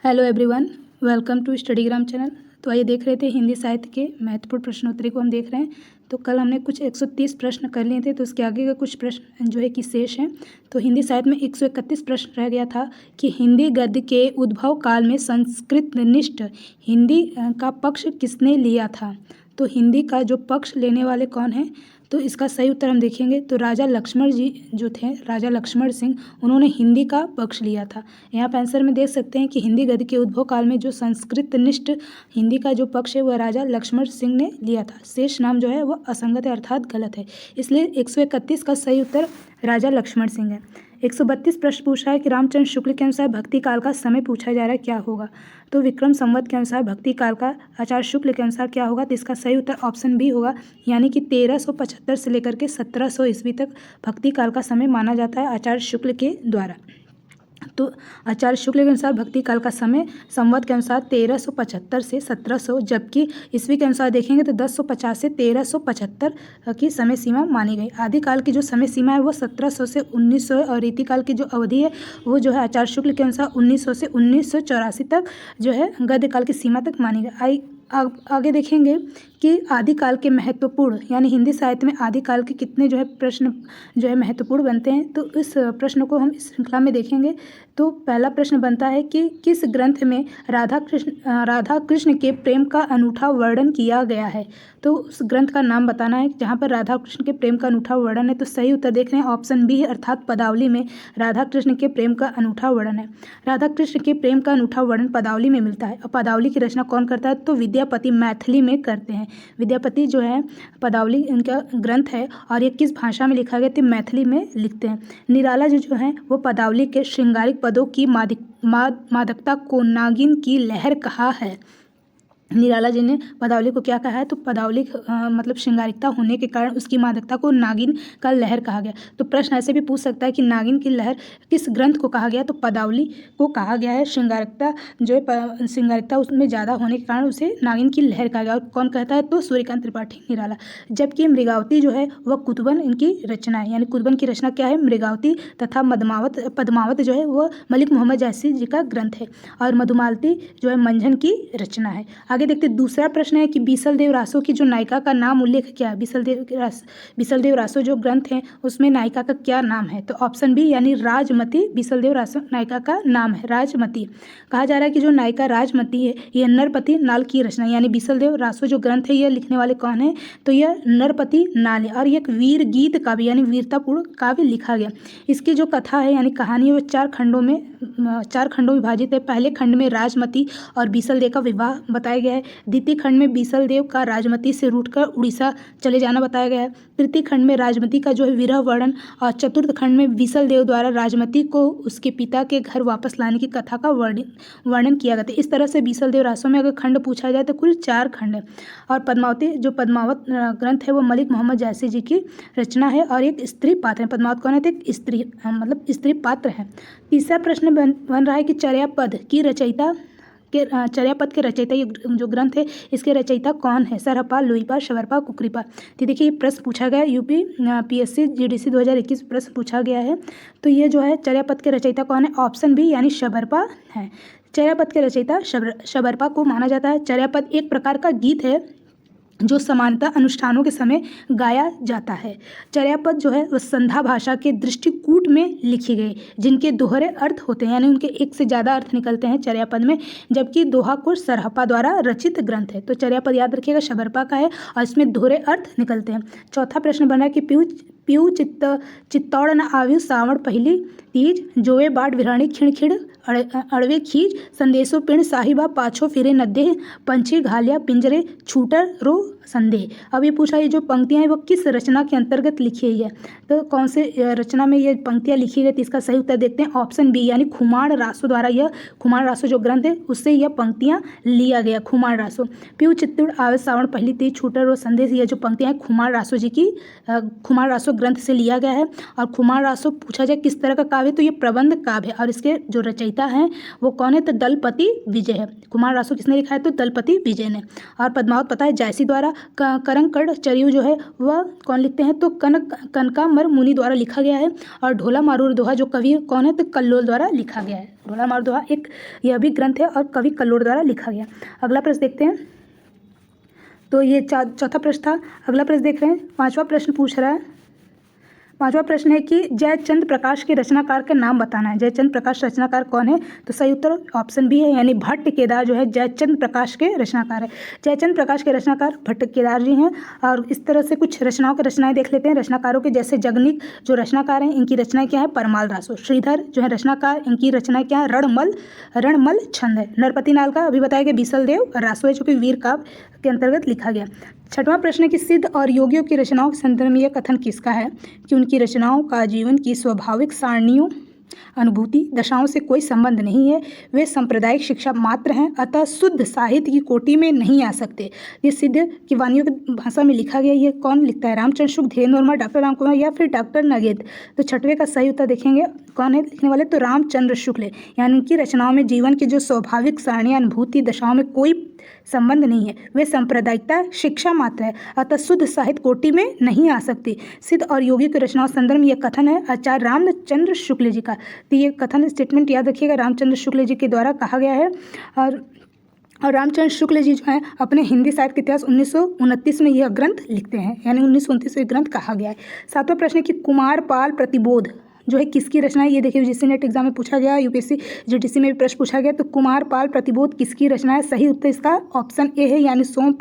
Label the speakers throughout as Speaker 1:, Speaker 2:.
Speaker 1: Hello everyone, welcome to Studygram channel. तो आइए देख रहे थे हिंदी साहित्य के महत्वपूर्ण प्रश्नोत्तरी को हम देख रहे हैं। तो कल हमने कुछ 130 प्रश्न कर लिए थे, तो उसके आगे का कुछ प्रश्न जो है कि शेष हैं। तो हिंदी साहित्य में 131 प्रश्न रह गया था कि हिंदी गद्य के उद्भव काल में संस्कृतनिष्ठ हिंदी का पक्ष किसने लिया था। तो हिंदी का जो पक्ष लेने वाले कौन हैं, तो इसका सही उत्तर हम देखेंगे तो राजा लक्ष्मण जी जो थे, राजा लक्ष्मण सिंह, उन्होंने हिंदी का पक्ष लिया था। यहाँ पे आंसर में देख सकते हैं कि हिंदी गद्य के उद्भव काल में जो संस्कृतनिष्ठ हिंदी का जो पक्ष है वह राजा लक्ष्मण सिंह ने लिया था। शेष नाम जो है वह असंगत है अर्थात गलत है, इसलिए 131 का सही उत्तर राजा लक्ष्मण सिंह है। 132 प्रश्न पूछ रहा है कि रामचंद्र शुक्ल के अनुसार भक्ति काल का समय पूछा जा रहा है, क्या होगा। तो विक्रम संवत के अनुसार भक्ति काल का आचार्य शुक्ल के अनुसार क्या होगा, तो इसका सही उत्तर ऑप्शन बी होगा, यानी कि 1375 से लेकर के 1700 ईस्वी तक भक्ति काल का समय माना जाता है आचार्य शुक्ल के द्वारा। तो आचार्य शुक्ल के अनुसार भक्ति काल का समय संवत के अनुसार 1375 से 1700, जबकि ईस्वी के अनुसार देखेंगे तो 1050 से 1375 की समय सीमा मानी गई। आदिकाल की जो समय सीमा है वो 1700 से 1900 और रीतिकाल की जो अवधि है वो जो है आचार्य शुक्ल के अनुसार 1900 से 1984 तक जो है गद्यकाल की सीमा तक मानी गई। आगे देखेंगे कि आदिकाल के महत्वपूर्ण, यानी हिंदी साहित्य में आदिकाल के कितने जो है प्रश्न जो है महत्वपूर्ण बनते हैं, तो इस प्रश्न को हम इस श्रृंखला में देखेंगे। तो पहला प्रश्न बनता है कि किस ग्रंथ में राधा कृष्ण के प्रेम का अनूठा वर्णन किया गया है। तो उस ग्रंथ का नाम बताना है जहाँ पर राधा कृष्ण के प्रेम का अनूठा वर्णन है। तो सही उत्तर देख रहे हैं ऑप्शन बी है, अर्थात पदावली में राधा कृष्ण के प्रेम का अनूठा वर्णन है। राधा कृष्ण के प्रेम का अनूठा वर्णन पदावली में मिलता है। और पदावली की रचना कौन करता है, तो विद्यापति मैथिली में करते हैं। विद्यापति जो है पदावली इनका ग्रंथ है और ये किस भाषा में लिखा गया, तो मैथिली में लिखते हैं। निराला जी जो है वो पदावली के श्रृंगारिक पदों की मादकता को नागिन की लहर कहा है। निराला जी ने पदावली को क्या कहा है, तो पदावली मतलब श्रृंगारिकता होने के कारण उसकी मादकता को नागिन का लहर कहा गया। तो प्रश्न ऐसे भी पूछ सकता है कि नागिन की लहर किस ग्रंथ को कहा गया, तो पदावली को कहा गया है। श्रृंगारिकता जो है श्रृंगारिकता उसमें ज़्यादा होने के कारण उसे नागिन की लहर कहा गया। और कौन कहता है, तो सूर्यकांत त्रिपाठी निराला। जबकि मृगावती जो है वह कुतुबन इनकी रचना है, यानी कुतुबन की रचना क्या है, मृगावती, तथा पद्मावत जो है वह मलिक मोहम्मद जैसी जी का ग्रंथ है। और मधुमालती जो है मंझन की रचना है। आगे देखते दूसरा प्रश्न है कि बीसलदेव रासो की जो नायिका का नाम उल्लेख क्या है। बीसलदेव रासो जो ग्रंथ है उसमें नायिका का क्या नाम है, तो ऑप्शन बी यानी राजमती बीसलदेव रासो नायिका का नाम है, राजमती। कहा जा रहा है कि जो नायिका राजमती है यह नरपति नाल की रचना, यानी बीसलदेव रासो जो ग्रंथ है यह लिखने वाले कौन है, तो यह नरपति नाल है। और यह एक वीर गीत काव्य यानी वीरतापूर्ण काव्य लिखा गया। इसकी जो कथा है यानी कहानी है वो 4 खंडों में विभाजित है। पहले खंड में राजमती और बीसलदेव का विवाह बताया गया है। द्वितीय खंड में बीसलदेव का राजमती से रूठकर उड़ीसा चले जाना बताया गया है। तृतीय खंड में राजमती का जो है विरह वर्णन, और चतुर्थ खंड में बीसलदेव द्वारा राजमती को उसके पिता के घर वापस लाने की कथा का वर्णन किया गया था। इस तरह से बीसलदेव रासो में अगर खंड पूछा जाए तो कुल 4 खंड है। और पद्मावती जो पद्मावत ग्रंथ है वो मलिक मोहम्मद जैसी जी की रचना है और एक स्त्री पात्र है। पद्मावत कौन है, तो एक स्त्री मतलब स्त्री पात्र है। तीसरा प्रश्न बन रहा है कि चर्यापद के रचयिता ये जो ग्रंथ है इसके रचयिता कौन है, सरहपा, लुईपा, शबरपा, कुकरीपा। तो देखिए ये प्रश्न पूछा गया यूपी PSC GDC 2021 प्रश्न पूछा गया है। तो ये जो है चर्यापद के रचयिता कौन है, ऑप्शन बी यानी शबरपा है। चर्यापद के रचयिता शबरपा को माना जाता है। चर्यापद एक प्रकार का गीत है जो सामान्यतः अनुष्ठानों के समय गाया जाता है। चर्यापद जो है वह संध्या भाषा के दृष्टिकूट में लिखी गई, जिनके दोहरे अर्थ होते हैं, यानी उनके एक से ज़्यादा अर्थ निकलते हैं चर्यापद में। जबकि दोहा को सरहपा द्वारा रचित ग्रंथ है। तो चर्यापद याद रखिएगा शबरपा का है और इसमें दोहरे अर्थ निकलते हैं। चौथा प्रश्न बना कि पीऊ चित्तौड़ न आव्यू सावण पहली तीज, जोवे बाट विराणी खिणखिड़ अड़वे खींच, संदेशो पिण साहिबा पाछो फिरे नद्दे, पंछी घालिया पिंजरे छूटर रो संदेह। अब ये पूछा ये जो पंक्तियाँ हैं वो किस रचना के अंतर्गत लिखी गई है, तो कौन से रचना में ये पंक्तियाँ लिखी गई, तो इसका सही उत्तर देखते हैं ऑप्शन बी यानी खुमाण रासो द्वारा। यह खुमाण रासो जो ग्रंथ है उससे यह पंक्तियाँ लिया गया, खुमाण रासो। पीऊ चित्तौड़ आवे सावण पहली तीज छूटर रो संदेश, ये जो पंक्तियाँ हैं खुमाण रासो जी की खुमाण रासो ग्रंथ से लिया गया है। और खुमाण रासो पूछा जाए किस तरह का काव्य, तो ये प्रबंध काव्य है और इसके जो रचयिता हैं वो कौन है, तो दलपति विजय है। खुमाण रासो किसने लिखा है, तो दलपति विजय ने। और पद्मावत पता है जायसी द्वारा, करंकड़ चरियु जो है वह कौन लिखते हैं, तो कनकामर मुनि द्वारा लिखा गया है। और ढोला मारूर दोहा जो कवि कौन है, तो कल्लोल द्वारा लिखा गया है। ढोला मारूर दोहा एक यह भी ग्रंथ है और कवि कल्लोल द्वारा लिखा गया। अगला प्रश्न देखते हैं। तो ये चौथा प्रश्न था। अगला प्रश्न देख रहे हैं। पांचवा प्रश्न पूछ रहा है। पांचवा प्रश्न है कि जयचंद्र प्रकाश के रचनाकार का नाम बताना है। जयचंद्र प्रकाश रचनाकार कौन है, तो सही उत्तर ऑप्शन बी है, यानी भट्ट केदार जो है जयचंद्र प्रकाश के रचनाकार है। जयचंद्र प्रकाश के रचनाकार भट्ट केदार जी हैं। और इस तरह से कुछ रचनाओं की रचनाएं देख लेते हैं रचनाकारों के, जैसे जगनिक जो रचनाकार हैं इनकी रचनाएं क्या है, परमाल रासो। श्रीधर जो है रचनाकार, इनकी रचनाएं क्या है, रणमल छंद है। नरपति नाल का अभी बताया गया बीसल देव रासो है, जो कि वीर काव्य के अंतर्गत लिखा गया। छठवां प्रश्न है कि सिद्ध और योगियों की रचनाओं के संदर्भ में यह कथन किसका है कि उनकी रचनाओं का जीवन की स्वाभाविक सारणियों, अनुभूति, दशाओं से कोई संबंध नहीं है, वे सांप्रदायिक शिक्षा मात्र हैं, अतः शुद्ध साहित्य की कोटि में नहीं आ सकते। ये सिद्ध की वाणियों की भाषा में लिखा गया। ये कौन लिखता है, रामचंद्र शुक्ल, धीरेन्द्र वर्मा, डॉक्टर राम कुमार या फिर डॉक्टर नगेंद्र। तो छठवें का सही उत्तर देखेंगे कौन है लिखने वाले, तो रामचंद्र शुक्ल है। यानी उनकी रचनाओं में जीवन की जो स्वाभाविक सारणियाँ, अनुभूति, दशाओं में कोई संबंध नहीं है, वे सांप्रदायिकता शिक्षा मात्र है, अतः शुद्ध साहित्य कोटि में नहीं आ सकती। सिद्ध और योगी की रचनाओं संदर्भ में यह कथन है आचार्य रामचंद्र शुक्ल जी का। तो ये कथन स्टेटमेंट याद रखिएगा, रामचंद्र शुक्ल जी के द्वारा कहा गया है। और रामचंद्र शुक्ल जी जो हैं अपने हिंदी साहित्य के इतिहास 1929 में यह ग्रंथ लिखते हैं, यानी 1929 में ग्रंथ कहा गया है। सातवां प्रश्न है कि कुमारपाल प्रतिबोध जो है किसकी रचना है। ये देखिए यूजीसी नेट एग्जाम में पूछा गया, यूपीएससी जीटीसी में भी प्रश्न पूछा गया। तो कुमारपाल प्रतिबोध किसकी रचना है, सही उत्तर इसका ऑप्शन ए है, यानी सोम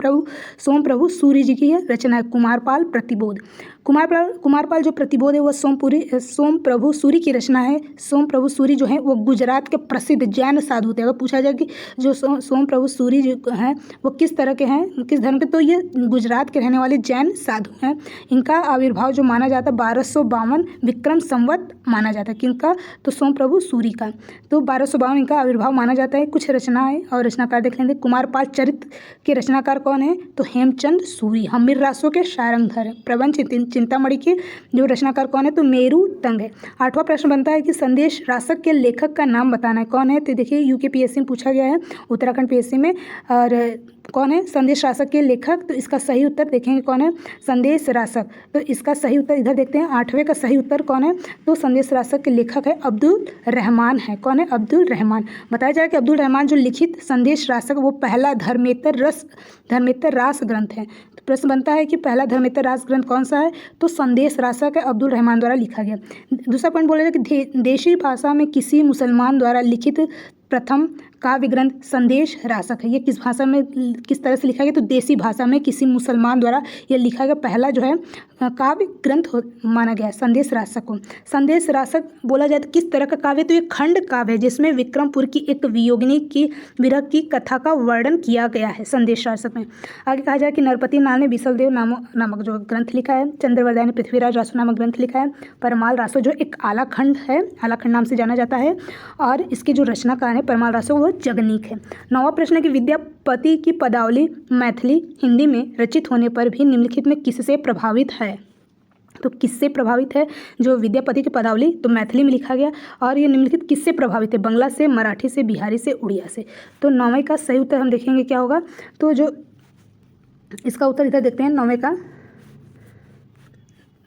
Speaker 1: प्रभु सूरी जी की रचना है कुमारपाल प्रतिबोध। कुमारपाल जो प्रतिबोध है वह सोम प्रभु सूरी की रचना है। सोम प्रभु सूरी जो है वो गुजरात के प्रसिद्ध जैन साधु थे। अगर पूछा जाए कि जो सोम प्रभु सूरी जो हैं वो किस तरह के हैं, किस धर्म के, तो ये गुजरात के रहने वाले जैन साधु हैं। इनका आविर्भाव जो माना जाता है 1252 विक्रम संवत माना जाता है। किनका, तो सोम प्रभु सूरी का। तो 1252 इनका आविर्भाव माना जाता है। कुछ रचनाएं और रचनाकार देख लेंगे। कुमारपाल चरित्र के रचनाकार कौन है, तो हेमचंद सूरी। हम्मीर रासो के शारंगधर। प्रबंध चिंतामणि के जो रचनाकार कौन है, तो मेरू तंग है। आठवां प्रश्न बनता है कि संदेश रासक के लेखक का नाम बताना है, कौन है। तो देखिए यूके पीएससी में पूछा गया है, उत्तराखंड पीएससी में। और कौन है संदेश रासक के लेखक, तो इसका सही उत्तर देखेंगे कौन है, संदेश रासक। तो इसका सही उत्तर इधर देखते हैं, आठवें का सही उत्तर कौन है, तो संदेश रासक के लेखक है अब्दुल रहमान है। कौन है, अब्दुल रहमान। बताया जाए कि अब्दुल रहमान जो लिखित संदेश रासक वो पहला धर्मेतर रास ग्रंथ है। तो प्रश्न बनता है कि पहला धर्मेतर रास ग्रंथ कौन सा है, तो संदेश रासक है, अब्दुल रहमान द्वारा लिखा गया। दूसरा पॉइंट बोला जाए कि देशी भाषा में किसी मुसलमान द्वारा लिखित प्रथम काव्य ग्रंथ संदेश रासक है। ये किस भाषा में किस तरह से लिखा गया, तो देसी भाषा में किसी मुसलमान द्वारा ये लिखा गया पहला जो है काव्य ग्रंथ माना गया है संदेश रासक को। संदेश रासक बोला जाए तो किस तरह का काव्य, तो ये खंड काव्य है जिसमें विक्रमपुर की एक वियोगिनी की विरह की कथा का वर्णन किया गया है संदेश रासक में। आगे कहा जाए कि नरपति नाल ने बीसलदेव नामक जो ग्रंथ लिखा है, चंद्रवर्धन ने पृथ्वीराज रासो नामक ग्रंथ लिखा है, परमाल रासो जो एक आलाखंड है, आलाखंड नाम से जाना जाता है, और इसके जो रचनाकार है परमाल रासो वो जगनीक है। नौवां प्रश्न है कि विद्यापति की पदावली मैथिली हिंदी में रचित होने पर भी निम्नलिखित में किससे प्रभावित है। तो किससे प्रभावित है जो विद्यापति की पदावली, तो मैथिली में लिखा गया। और ये निम्नलिखित किससे प्रभावित है, बंगला से, मराठी से, बिहारी से, उड़िया से। तो नौवें का सही उत्तर हम देखेंगे क्या होगा, तो जो इसका उत्तर इधर देखते हैं नौवें का।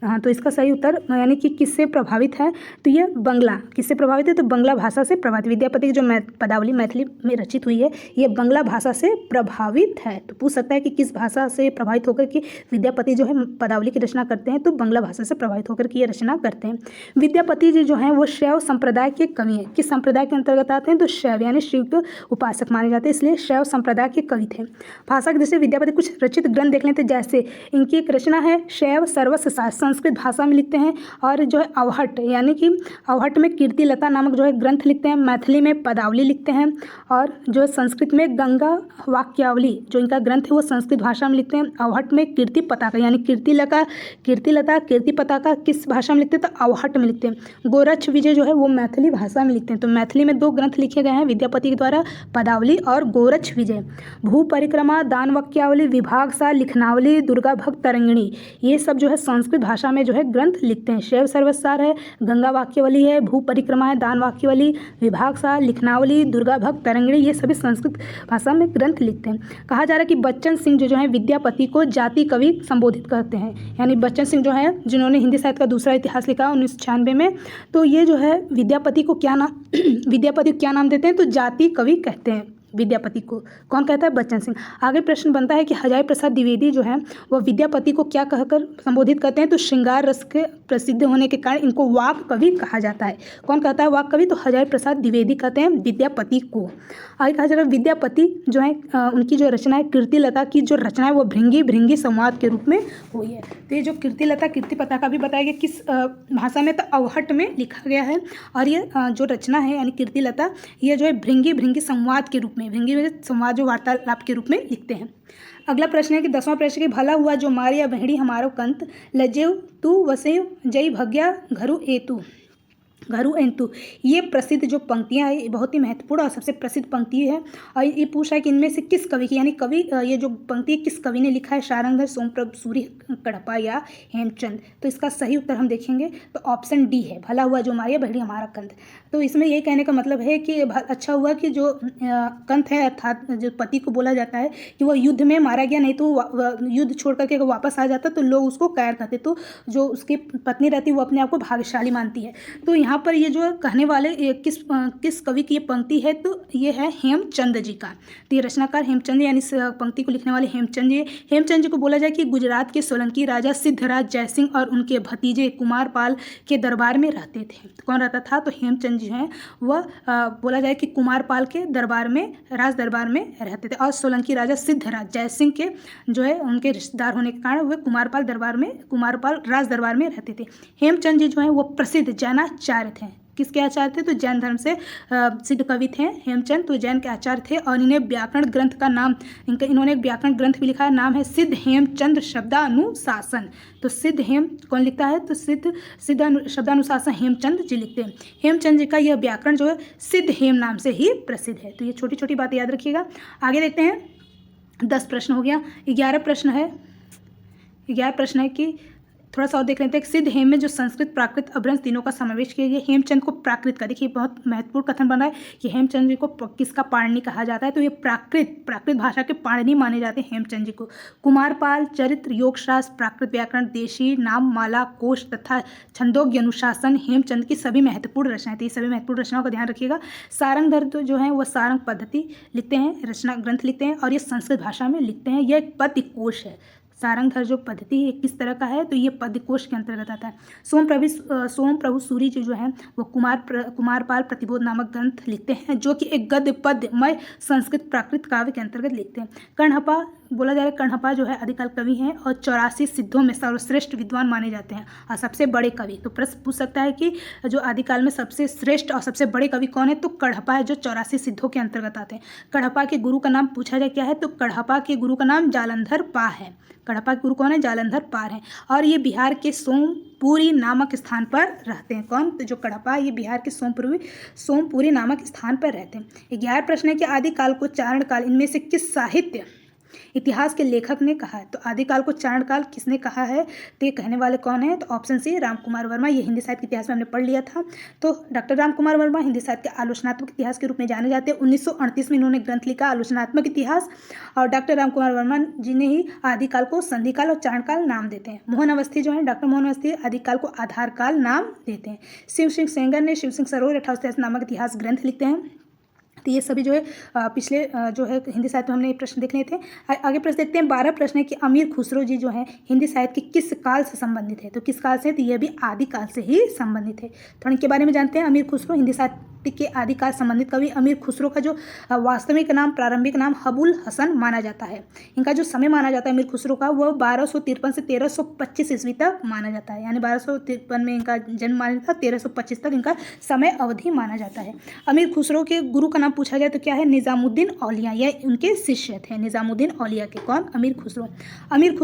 Speaker 1: हाँ, तो इसका सही उत्तर यानी कि किससे प्रभावित है, तो ये बंगला किससे प्रभावित है, तो बंगला भाषा से प्रभावित। विद्यापति की जो पदावली मैथिली में रचित हुई है ये बंगला भाषा से प्रभावित है। तो पूछ सकता है कि किस भाषा से प्रभावित होकर के विद्यापति जो है पदावली की रचना करते हैं, तो बंगला भाषा से प्रभावित होकर के ये रचना करते हैं। विद्यापति जी जो हैं वो शैव संप्रदाय के कवि हैं। किस संप्रदाय के अंतर्गत आते हैं, तो शैव यानी शिव के उपासक माने जाते हैं, इसलिए शैव संप्रदाय के कवि थे। भाषा के दृष्टि विद्यापति कुछ रचित ग्रंथ देख लेते हैं, जैसे इनकी एक रचना है शैव सर्वस्व शास्त्र, संस्कृत भाषा में लिखते हैं। और जो है अवहट यानी कि अवहट में कीर्तिलता नामक जो है ग्रंथ लिखते हैं, मैथिली में पदावली लिखते हैं, और जो संस्कृत में गंगा वाक्यावली जो इनका ग्रंथ है वो संस्कृत भाषा में लिखते हैं। अवहट में कीर्ति पताका यानी कीर्तिलता कीर्ति पताका किस भाषा में लिखते हैं, तो अवहट में लिखते हैं। गोरक्ष विजय जो है वो मैथिली भाषा में लिखते हैं। तो मैथिली में 2 ग्रंथ लिखे गए हैं विद्यापति के द्वारा, पदावली और गोरक्ष विजय। भू परिक्रमा, दान वाक्यावली, विभाग सार, लिखनावली, दुर्गा भक्त तरंगिणी, ये सब जो है संस्कृत भाषा भाषा में जो है ग्रंथ लिखते हैं। शैव सर्वसार है, गंगा वाक्यावली है, भू परिक्रमा है, दान वाक्यावली, विभाग सार, लिखनावली, दुर्गा भक्त, तरंगिणी, ये सभी संस्कृत भाषा में ग्रंथ लिखते हैं। कहा जा रहा है कि बच्चन सिंह जो है विद्यापति को जाति कवि संबोधित करते हैं, यानी बच्चन सिंह जो है जिन्होंने हिंदी साहित्य का दूसरा इतिहास लिखा 1996 में, तो ये जो है विद्यापति को क्या नाम देते हैं, तो जाति कवि कहते हैं विद्यापति को। कौन कहता है? बच्चन सिंह। आगे प्रश्न बनता है कि हजारी प्रसाद द्विवेदी जो है वह विद्यापति को क्या कहकर संबोधित करते हैं, तो श्रृंगार रस के प्रसिद्ध होने के कारण इनको वाक कवि कहा जाता है। कौन कहता है वाक कवि? तो हजारी प्रसाद द्विवेदी कहते हैं विद्यापति को। आगे कहा जा रहा है विद्यापति जो है उनकी जो रचना है कीर्तिलता की जो रचना है वो भृंगी संवाद के रूप में हुई है। तो ये जो कीर्तिलता कीर्ति पताका भी बताया गया किस भाषा में, तो अवहट में लिखा गया है। और ये जो रचना है यानी कीर्तिलता ये जो है भृंगी संवाद के रूप में, भृंगी में संवाद जो वार्तालाप के रूप में लिखते हैं। अगला प्रश्न है कि 10वां प्रश्न कि भला हुआ जो मारिया भेड़ी हमारो कंत लजेव तू वसेव जय भग्या घरु एंतु, ये प्रसिद्ध जो पंक्तियाँ हैं ये बहुत ही महत्वपूर्ण और सबसे प्रसिद्ध पंक्ति है। और ये पूछा है कि इनमें से किस कवि की, यानी कवि ये जो पंक्ति किस कवि ने लिखा है, सारंगधर, सोमप्रभ सूरी, कड़पा या हेमचंद। तो इसका सही उत्तर हम देखेंगे तो ऑप्शन डी है, भला हुआ जो मारिया भेड़ी हमारा कंत। तो इसमें यही कहने का मतलब है कि अच्छा हुआ कि जो कंत है अर्थात जो पति को बोला जाता है कि वह युद्ध में मारा गया, नहीं तो युद्ध छोड़ करके अगर वापस आ जाता तो लोग उसको कैर करते, तो जो उसकी पत्नी रहती वो अपने आप को भाग्यशाली मानती है। तो यहाँ पर ये जो कहने वाले किस कवि की ये पंक्ति है, तो ये है हेमचंद जी का। तो ये रचनाकार हेमचंद यानी इस पंक्ति को लिखने वाले हेमचंद जी को बोला जाए कि गुजरात के सोलंकी राजा सिद्धराज जयसिंह और उनके भतीजे कुमारपाल के दरबार में रहते थे। तो कौन रहता था? तो हेमचंद जी हैं वह बोला जाए कि कुमारपाल के दरबार में, राज दरबार में रहते थे। और सोलंकी राजा सिद्धराज जयसिंह के जो है उनके रिश्तेदार होने के कारण वे कुमारपाल राज दरबार में रहते थे। हेमचंद जी जो है वो प्रसिद्ध जैनाचार्य थे। किसके आचार्य थे? तो जैन धर्म से सिद्ध कवि थे हेमचंद, तो जैन के आचार्य थे। और इन्हें व्याकरण ग्रंथ का नाम, इन्होंने एक व्याकरण ग्रंथ भी लिखा है, नाम है सिद्ध हेमचंद शब्दानुशासन। तो सिद्ध हेम कौन लिखता है? तो सिद्ध शब्दानुशासन हेमचंद जी लिखते हैं। हेमचंद जी का यह व्याकरण जो है सिद्ध हेम नाम से ही प्रसिद्ध है। तो ये छोटी छोटी बातें याद रखिएगा। आगे देखते हैं, 10 प्रश्न हो गया। 11 प्रश्न है कि थोड़ा सा और देख लेते हैं। सिद्ध हेम में जो संस्कृत प्राकृत अभ्रंश तीनों का समावेश किया गया। हेमचंद को प्राकृत का, देखिए बहुत महत्वपूर्ण कथन बना है कि हेमचंद जी को किसका पाणिनि कहा जाता है, तो ये प्राकृत भाषा के पाणिनि माने जाते हैं हेमचंद जी को। कुमारपाल चरित्र, योगशास्त्र, प्राकृत व्याकरण, देशी नाम माला, कोश तथा छंदोग्य अनुशासन हेमचंद की सभी महत्वपूर्ण रचनाएं थी। सभी महत्वपूर्ण रचनाओं का ध्यान रखिएगा। सारंगधर जो है वह सारंग पद्धति लिखते हैं, रचना ग्रंथ लिखते हैं और ये संस्कृत भाषा में लिखते हैं। यह एक पद्य कोश है। सारंगधर जो पद्धति है किस तरह का है, तो ये पद्य कोश के अंतर्गत आता है। सोमप्रभु सूरी जी जो है वो कुमारपाल प्रतिबोध नामक ग्रंथ लिखते हैं, जो कि एक गद्य पद्यमय संस्कृत प्राकृत काव्य के अंतर्गत लिखते हैं। कण्हपा बोला जा रहा है, कण्हपा जो है आदिकाल कवि हैं और 84 सिद्धों में सर्वश्रेष्ठ विद्वान माने जाते हैं और सबसे बड़े कवि। तो प्रश्न पूछ सकता है कि जो आदिकाल में सबसे श्रेष्ठ और सबसे बड़े कवि कौन है, तो कण्हपा है जो 84 सिद्धों के अंतर्गत आते हैं। कण्हपा के गुरु का नाम पूछा जाए क्या है, तो कण्हपा के गुरु का नाम जालंधर पा है। कण्हपा के गुरु कौन है? जालंधर पार है। और ये बिहार के सोमपुरी नामक स्थान पर रहते हैं। कौन? तो जो कण्हपा ये बिहार के सोमपुरी नामक स्थान पर रहते हैं। 11 प्रश्न है कि आदिकाल को चारण काल इनमें से किस साहित्य इतिहास के लेखक ने कहा है, तो आदिकाल को चारण काल किसने कहा है, तो ये कहने वाले कौन है, तो ऑप्शन सी रामकुमार वर्मा। ये हिंदी साहित्य के इतिहास में हमने पढ़ लिया था। तो डॉक्टर रामकुमार वर्मा हिंदी साहित्य के आलोचनात्मक इतिहास के रूप में जाने जाते हैं। 1938 में इन्होंने ग्रंथ लिखा आलोचनात्मक इतिहास, और डॉक्टर रामकुमार वर्मा जी ने ही आदिकाल को संधिकाल और चारणकाल नाम देते हैं। मोहन अवस्थी जो है डॉक्टर मोहन अवस्थी आदिकाल को आधारकाल नाम देते हैं। शिव सिंह सेंगर ने शिव सिंह सरोवर 1883 नामक इतिहास ग्रंथ लिखते हैं। तो ये सभी जो है पिछले जो है हिंदी साहित्य में हमने ये प्रश्न देख लिए थे। आगे प्रश्न देखते हैं। 12 प्रश्न है कि अमीर खुसरो जी जो है हिंदी साहित्य के किस काल से संबंधित है, तो किस काल से, तो ये भी आदिकाल से ही संबंधित है। थोड़ा इनके बारे में जानते हैं। अमीर खुसरो हिंदी साहित्य के आदिकाल संबंधित कवि। अमीर खुसरो का जो वास्तविक नाम, प्रारंभिक नाम अबुल हसन माना जाता है। इनका जो समय माना जाता है अमीर खुसरो का, वह 1253 से 1325 ईस्वी तक माना जाता है। यानी 1253 में इनका जन्म माना जाता है, 1325 तक इनका समय अवधि माना जाता है। अमीर खुसरो के गुरु का नाम पूछा जाए तो क्या है, निजामुद्दीन औलिया। यह उनके शिष्य थे, निजामुद्दीन औलिया के। कौन? अमीर खुसरो। अमीर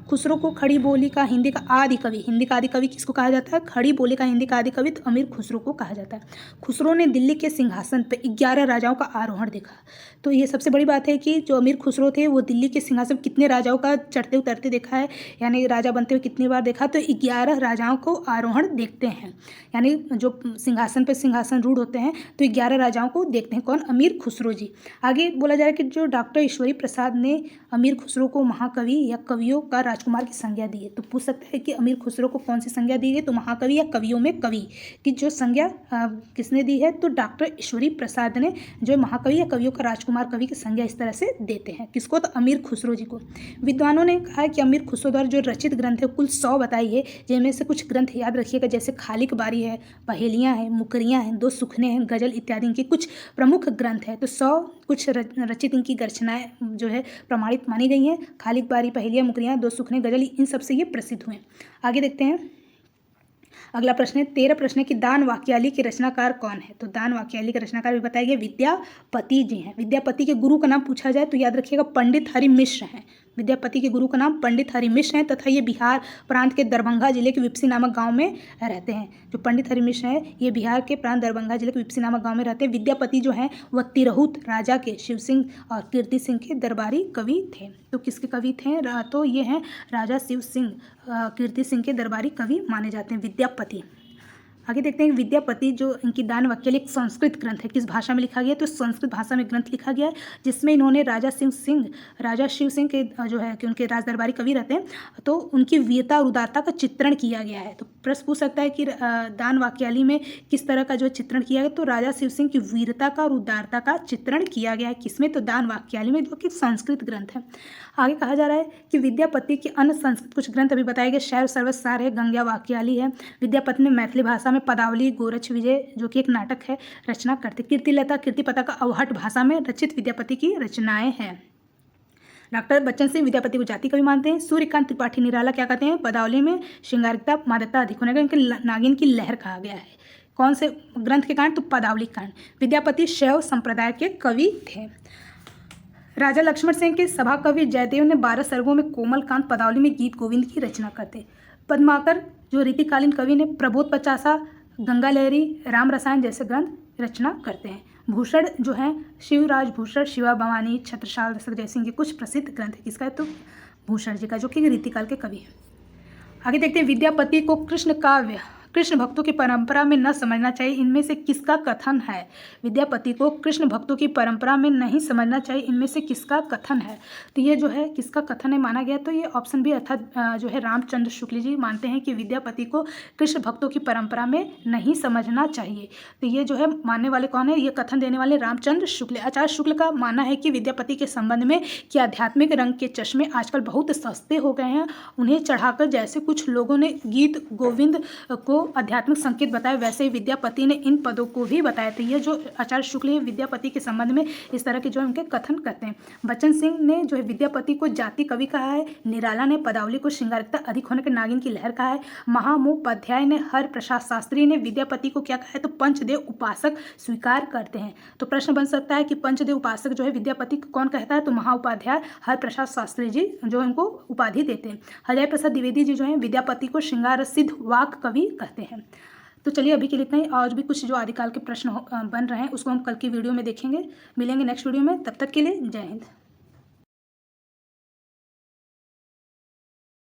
Speaker 1: खुसरो को खड़ी बोली का हिंदी का आदि कवि, हिंदी का आदि कवि किसको कहा जाता है, खड़ी बोली का हिंदी का आदि कवि तो अमीर खुसरो को कहा जाता है। खुसरो ने दिल्ली के सिंहासन पर 11 राजाओं का आरोहण देखा। तो ये सबसे बड़ी बात है कि जो अमीर खुसरो थे वो दिल्ली के सिंहासन पर कितने राजाओं का चढ़ते उतरते देखा है, यानी राजा बनते हुए कितनी बार देखा, तो 11 राजाओं को आरोहण देखते हैं, यानी जो सिंहासन पर सिंहासन रूढ़ होते हैं तो 11 राजाओं को देखते हैं। कौन? अमीर खुसरो जी। आगे बोला जा रहा है कि जो डॉक्टर ईश्वरी प्रसाद ने अमीर खुसरो को महाकवि या कवियों का राजकुमार की संज्ञा दी है। तो पूछ सकता है कि अमीर खुसरो को कौन सी संज्ञा दी गई, तो महाकवि या कवियों में कवि की जो संज्ञा किसने दी है, तो डॉक्टर ईश्वरी प्रसाद ने जो महाकवि या कवियों का राजकुमार कवि की संज्ञा इस तरह से देते हैं। किसको? तो अमीर खुसरो जी को। विद्वानों ने कहा कि अमीर खुसरो द्वारा जो रचित ग्रंथ है कुल 100 बताई है, जिनमें से कुछ ग्रंथ याद रखिएगा, जैसे खालिक बारी है, पहेलियाँ हैं, मुकरियाँ हैं, 2 सुखने हैं, गजल इत्यादि इनके कुछ प्रमुख ग्रंथ है। तो 100 कुछ रचित इनकी रचनाएं जो है प्रमाणित मानी गई हैं। खालिक बारी, पहेलियाँ, मुकरियाँ, 2 सुखने, गजल, इन सब से ये प्रसिद्ध हुए। आगे देखते हैं। अगला प्रश्न है 13 प्रश्न है कि दान वाक्याली के रचनाकार कौन है। तो दान वाक्याली के रचनाकार भी बताया गया विद्यापति जी हैं। विद्यापति के गुरु का नाम पूछा जाए तो याद रखिएगा पंडित हरि मिश्र हैं। विद्यापति के गुरु का नाम पंडित हरि मिश्र हैं तथा ये बिहार प्रांत के दरभंगा जिले के विपसी नामक गांव में रहते हैं। जो पंडित हरि मिश्र हैं ये बिहार के प्रांत दरभंगा जिले के विपसी नामक गांव में रहते हैं। विद्यापति जो हैं वह तिरहुत राजा के शिव सिंह और कीर्ति सिंह के दरबारी कवि थे। तो किसके कवि थे? तो ये हैं राजा शिव सिंह कीर्ति सिंह के दरबारी कवि माने जाते हैं विद्यापति। आगे देखते हैं विद्यापति जो इनकी दान वाक्याली एक संस्कृत ग्रंथ है। किस भाषा में लिखा गया? तो संस्कृत भाषा में ग्रंथ लिखा गया है, जिसमें इन्होंने राजा शिव सिंह के जो है कि उनके राज दरबारी कवि रहते हैं, तो उनकी वीरता और उदारता का चित्रण किया गया है। तो प्रश्न पूछ सकता है कि दान वाक्याली में किस तरह का जो चित्रण किया गया, तो राजा शिव सिंह की वीरता का और उदारता का चित्रण किया गया है। किसमें? तो दान वाक्याली में, जो कि संस्कृत ग्रंथ है। आगे कहा जा रहा है कि विद्यापति के अन्य संस्कृत कुछ ग्रंथ अभी बताए गए, शैव सर्वसार है, गंगा वाक्याली है। विद्यापति ने मैथिली भाषा में पदावली, गोरक्ष विजय जो कि एक नाटक है, रचना करते। कीर्तिलता, कीर्तिपता का अवहट भाषा में रचित विद्यापति की रचनाएं हैं। डॉक्टर बच्चन सिंह विद्यापति को जाति कवि मानते हैं। सूर्यकांत त्रिपाठी निराला क्या कहते हैं? पदावली में श्रृंगारिकता, मादकता अधिक होने का इनके नागिन की लहर कहा गया है। कौन से ग्रंथ के कारण? तो पदावली के कारण। विद्यापति शैव संप्रदाय के कवि थे। राजा लक्ष्मण सिंह के सभा कवि जयदेव ने 12 सर्गों में कोमलकांत पदावली में गीत गोविंद की रचना करते। पद्माकर जो रीतिकालीन कवि ने प्रबोध पचासा, गंगा लहरी, राम रसायन जैसे ग्रंथ रचना करते हैं। भूषण जो हैं शिवराज भूषण, शिवा भवानी, छत्रसाल दशरथ जयसिंह के कुछ प्रसिद्ध ग्रंथ है। किसका है? तो भूषण जी का, जो कि रीतिकाल के कवि हैं। आगे देखते हैं विद्यापति को कृष्ण काव्य कृष्ण भक्तों की परंपरा में न समझना चाहिए, इनमें से किसका कथन है? विद्यापति को कृष्ण भक्तों की परंपरा में नहीं समझना चाहिए, इनमें से किसका कथन है? तो ये जो है किसका कथन है माना गया, तो ये ऑप्शन बी अर्थात जो है रामचंद्र शुक्ल जी मानते हैं कि विद्यापति को कृष्ण भक्तों की परंपरा में नहीं समझना चाहिए। तो ये जो है मानने वाले कौन है? ये कथन देने वाले रामचंद्र शुक्ल। आचार्य शुक्ल का मानना है कि विद्यापति के संबंध में कि आध्यात्मिक रंग के चश्मे आजकल बहुत सस्ते हो गए हैं, उन्हें चढ़ाकर जैसे कुछ लोगों ने गीत गोविंद को आध्यात्मिक संकेत बताए, वैसे ही विद्यापति ने इन पदों को भी बताया। तो ये जो आचार्य शुक्ल है विद्यापति के संबंध में इस तरह के जो उनके कथन करते हैं। बच्चन सिंह ने जो है विद्यापति को जाति कवि कहा है। निराला ने पदावली को श्रृंगारिकता अधिक होने के नागिन की लहर कहा है। महामहोपाध्याय ने, हर प्रसाद शास्त्री ने विद्यापति को क्या कहा है? तो पंचदेव उपासक स्वीकार करते हैं। तो प्रश्न बन सकता है कि पंचदेव उपासक जो है विद्यापति को कौन कहता है? तो महाउपाध्याय हर प्रसाद शास्त्री जी जो इनको उपाधि देते हैं। हृदय प्रसाद द्विवेदी जी जो है विद्यापति को श्रृंगार सिद्ध वाक कवि कहते हैं। तो चलिए अभी के लिए इतना ही। आज भी कुछ जो आदिकाल के प्रश्न बन रहे हैं उसको हम कल की वीडियो में देखेंगे। मिलेंगे नेक्स्ट वीडियो में, तब तक के लिए जय हिंद।